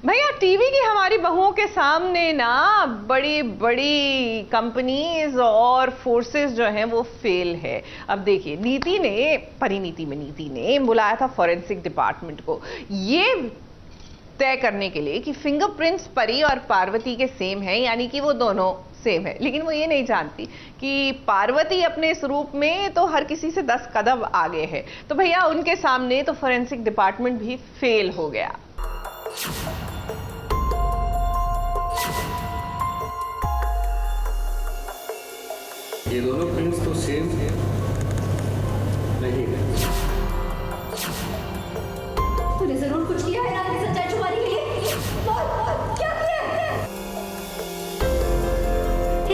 भैया टीवी की हमारी बहुओं के सामने ना बड़ी बड़ी कंपनीज और फोर्सेस जो हैं वो फेल है। अब देखिए नीति ने बुलाया था फॉरेंसिक डिपार्टमेंट को ये तय करने के लिए कि फिंगरप्रिंट्स परी और पार्वती के सेम हैं, यानी कि वो दोनों सेम है। लेकिन वो ये नहीं जानती कि पार्वती अपने इस रूप में तो हर किसी से 10 कदम आगे है। तो भैया उनके सामने तो फॉरेंसिक डिपार्टमेंट भी फेल हो गया। ये दोनों प्रिंट्स तो सेम है नहीं है। तूने जरूर कुछ किया है ना अपनी सच्चाई छुपाने के लिए। बोल क्या किया है?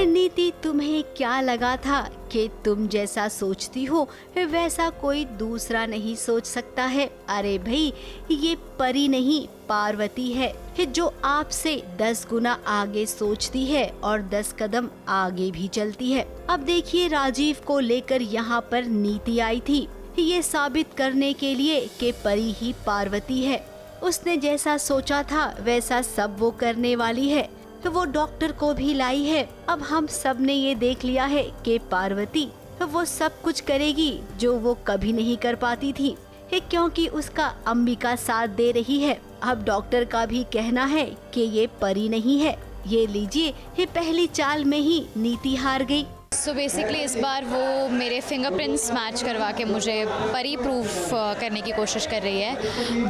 नीति, तुम्हें क्या लगा था कि तुम जैसा सोचती हो वैसा कोई दूसरा नहीं सोच सकता है? अरे भाई, ये परी नहीं पार्वती है जो आपसे 10 गुना आगे सोचती है और 10 कदम आगे भी चलती है। अब देखिए, राजीव को लेकर यहाँ पर नीति आई थी ये साबित करने के लिए कि परी ही पार्वती है। उसने जैसा सोचा था वैसा सब वो करने वाली है। तो वो डॉक्टर को भी लाई है। अब हम सब ने ये देख लिया है कि पार्वती वो सब कुछ करेगी जो वो कभी नहीं कर पाती थी, क्योंकि उसका अंबिका साथ दे रही है। अब डॉक्टर का भी कहना है कि ये परी नहीं है। ये लीजिए, ये पहली चाल में ही नीति हार गई। सो बेसिकली इस बार वो मेरे फिंगरप्रिंट्स मैच करवा के मुझे परी प्रूफ करने की कोशिश कर रही है।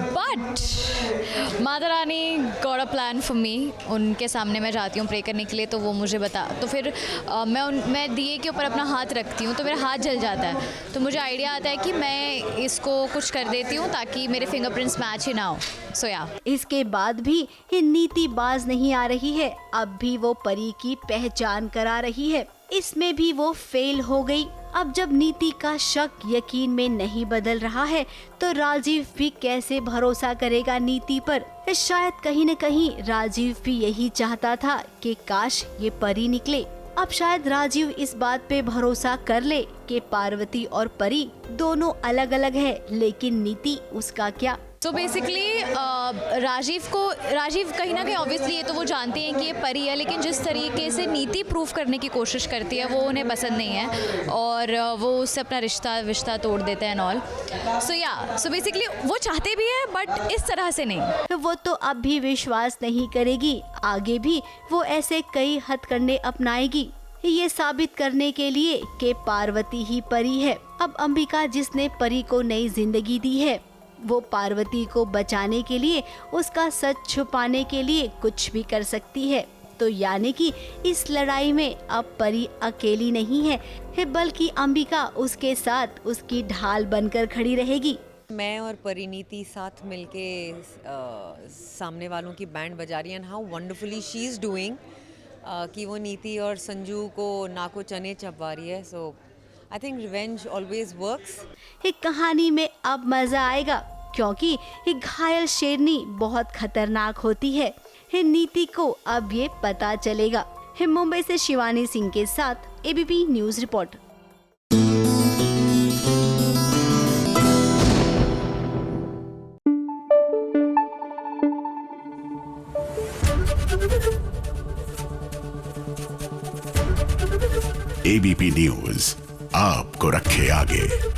But Mata Rani got a plan for me. उनके सामने मैं जाती हूँ प्रे करने के लिए, तो वो मुझे तो फिर मैं दिए के ऊपर अपना हाथ रखती हूँ तो मेरा हाथ जल जाता है। तो मुझे आइडिया आता है कि मैं इसको कुछ कर देती हूँ ताकि मेरे फिंगरप्रिंट्स मैच ही ना हो। सो या इसके बाद भी ये नीति बाज नहीं आ रही है। अब भी वो परी की पहचान करा रही है। इसमें भी वो फेल हो गई। अब जब नीति का शक यकीन में नहीं बदल रहा है तो राजीव भी कैसे भरोसा करेगा नीति पर? शायद कहीं न कहीं राजीव भी यही चाहता था कि काश ये परी निकले। अब शायद राजीव इस बात पे भरोसा कर ले कि पार्वती और परी दोनों अलग अलग है, लेकिन नीति उसका क्या? तो बेसिकली राजीव कहीं ना कहीं ऑब्वियसली ये तो वो जानते हैं कि ये परी है, लेकिन जिस तरीके से नीति प्रूफ करने की कोशिश करती है वो उन्हें पसंद नहीं है और वो उससे अपना रिश्ता तोड़ देते हैं ऑल। सो बेसिकली वो चाहते भी है बट इस तरह से नहीं। वो तो अब भी विश्वास नहीं करेगी। आगे भी वो ऐसे कई हथकंडे अपनाएगी ये साबित करने के लिए कि पार्वती ही परी है। अब अंबिका जिसने परी को नई जिंदगी दी है, वो पार्वती को बचाने के लिए, उसका सच छुपाने के लिए कुछ भी कर सकती है। तो यानी कि इस लड़ाई में अब परी अकेली नहीं है, बल्कि अंबिका उसके साथ उसकी ढाल बनकर खड़ी रहेगी। मैं और परिणीति साथ मिलके सामने वालों की बैंड बजा रही है। How wonderfully she is doing कि वो नीति और संजू को नाको चने चबा रही है। So I think revenge always works. कहानी में अब मजा आएगा क्योंकि ये घायल शेरनी बहुत खतरनाक होती है। नीति को अब ये पता चलेगा। मुंबई से शिवानी सिंह के साथ ABP news report. ABP news आपको रखे आगे।